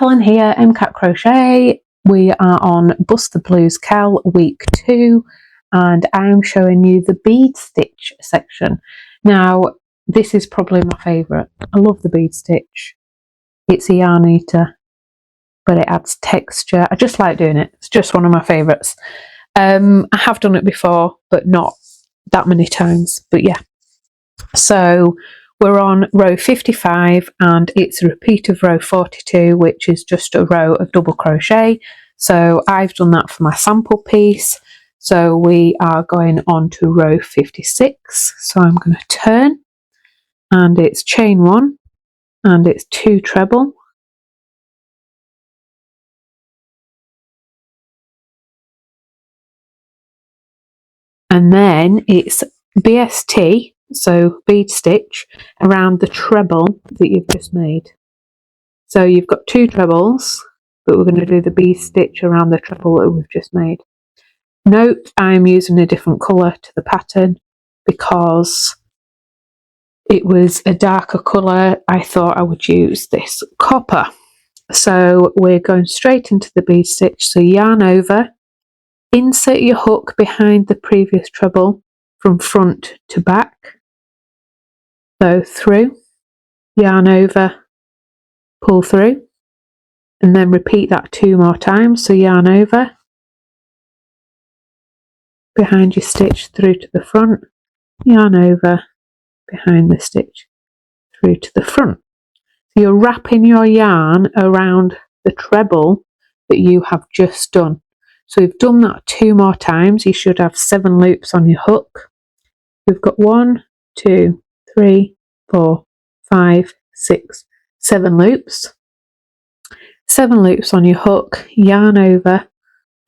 Helen here, MCAT Crochet. We are on Bust the Blues Cal week 2 and I'm showing you the bead stitch section. Now this is probably my favourite. I love the bead stitch. It's a yarn eater but it adds texture. I just like doing it. It's just one of my favourites. I have done it before but not that many times, but yeah. So we're on row 55 and it's a repeat of row 42, which is just a row of double crochet. So I've done that for my sample piece. So we are going on to row 56. So I'm going to turn and it's chain 1 and it's 2 treble. And then it's BST, so bead stitch, around the treble that you've just made. So you've got 2 trebles, but we're going to do the bead stitch around the treble that we've just made. Note I'm using a different colour to the pattern because it was a darker colour. I thought I would use this copper. So we're going straight into the bead stitch. So yarn over, insert your hook behind the previous treble from front to back. So through, yarn over, pull through, and then repeat that 2 more times. So yarn over, behind your stitch through to the front, yarn over, behind the stitch through to the front. So you're wrapping your yarn around the treble that you have just done. So we've done that 2 more times. You should have 7 loops on your hook. We've got 1, 2, 3, 4, 5, 6, 7 loops. 7 loops on your hook, yarn over,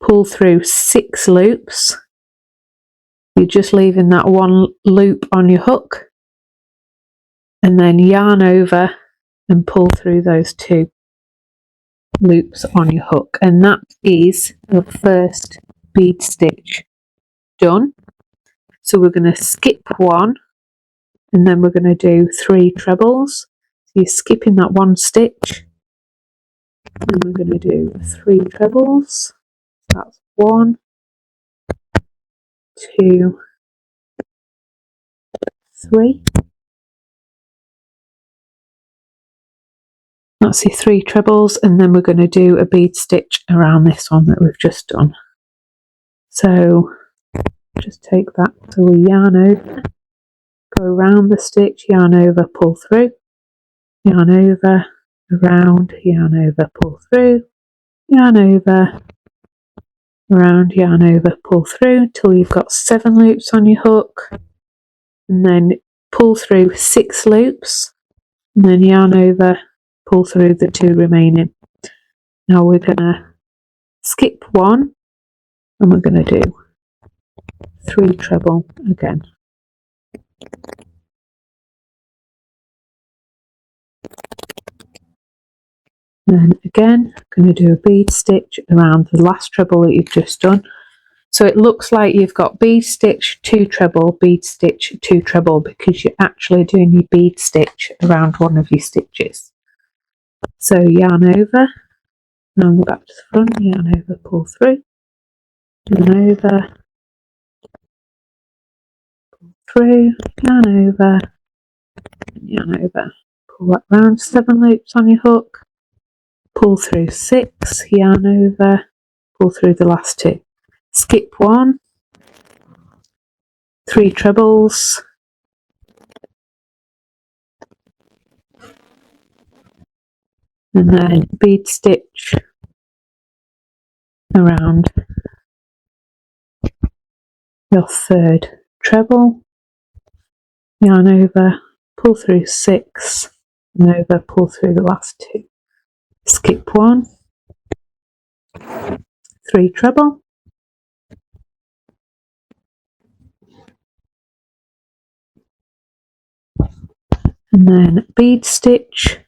pull through 6 loops. You're just leaving that 1 loop on your hook and then yarn over and pull through those 2 loops on your hook, and that is the first bead stitch done. So we're going to skip 1 and then we're going to do 3 trebles. So you're skipping that 1 stitch and we're going to do 3 trebles. That's 1, 2, 3. That's your 3 trebles, and then we're going to do a bead stitch around this one that we've just done. So just take that, so we yarn over, go around the stitch, yarn over, pull through, yarn over, around, yarn over, pull through, yarn over, around, yarn over, pull through until you've got 7 loops on your hook, and then pull through 6 loops, and then yarn over, pull through the 2 remaining. Now we're going to skip 1 and we're going to do 3 treble again. Then again, I'm going to do a bead stitch around the last treble that you've just done. So it looks like you've got bead stitch, 2 treble, bead stitch, 2 treble, because you're actually doing your bead stitch around one of your stitches. So yarn over, and go back to the front, yarn over, pull through, yarn over, pull through, yarn over, yarn over, pull that round, 7 loops on your hook, pull through 6, yarn over, pull through the last 2, skip 1, 3 trebles, and then bead stitch around your 3rd treble, yarn over, pull through 6, and over, pull through the last 2, skip 1, 3 treble, and then bead stitch,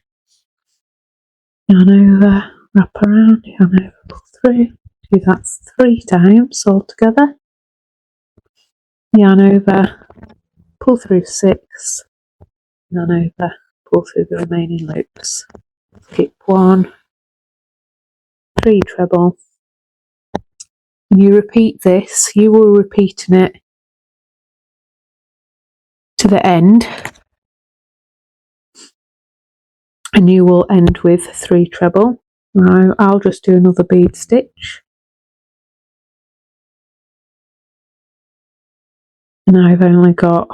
yarn over, wrap around, yarn over, pull through. Do that 3 times all together. Yarn over, pull through 6, yarn over, pull through the remaining loops. Skip 1, 3 treble. You repeat this, you will repeating it to the end, and you will end with 3 treble. Now I'll just do another bead stitch, and I've only got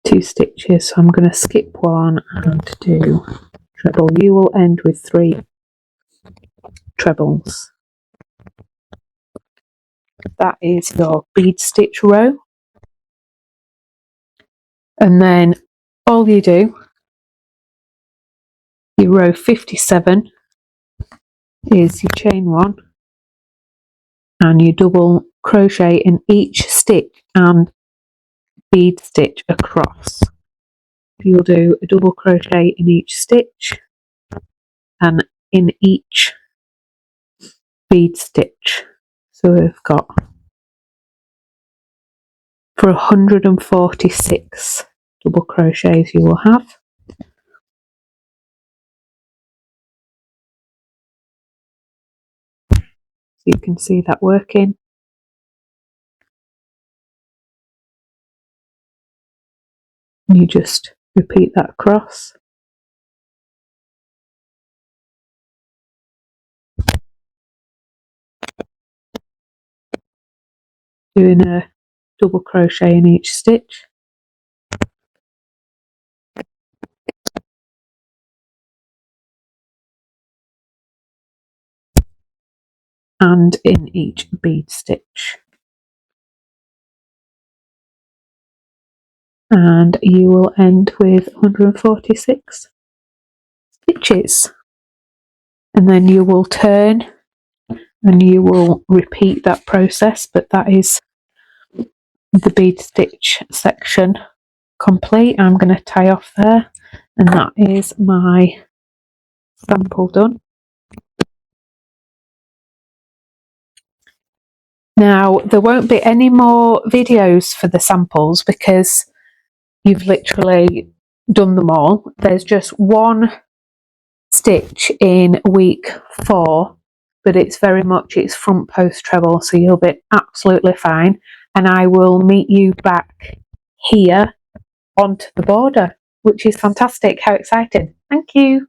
2 stitches, so I'm going to skip one and do treble. You will end with 3 trebles. That is your bead stitch row, and then all you do, your row 57 is you chain 1 and you double crochet in each stitch and bead stitch across. You'll do a double crochet in each stitch and in each bead stitch. So we've got for 146 double crochets you will have. So you can see that working. You just repeat that across. Doing a double crochet in each stitch. And in each bead stitch. And you will end with 146 stitches. And then you will turn and you will repeat that process, but that is the bead stitch section complete. I'm going to tie off there, and that is my sample done. Now there won't be any more videos for the samples because you've literally done them all. There's just one stitch in week 4, but it's front post treble, so you'll be absolutely fine, and I will meet you back here onto the border, which is fantastic. How exciting. Thank you.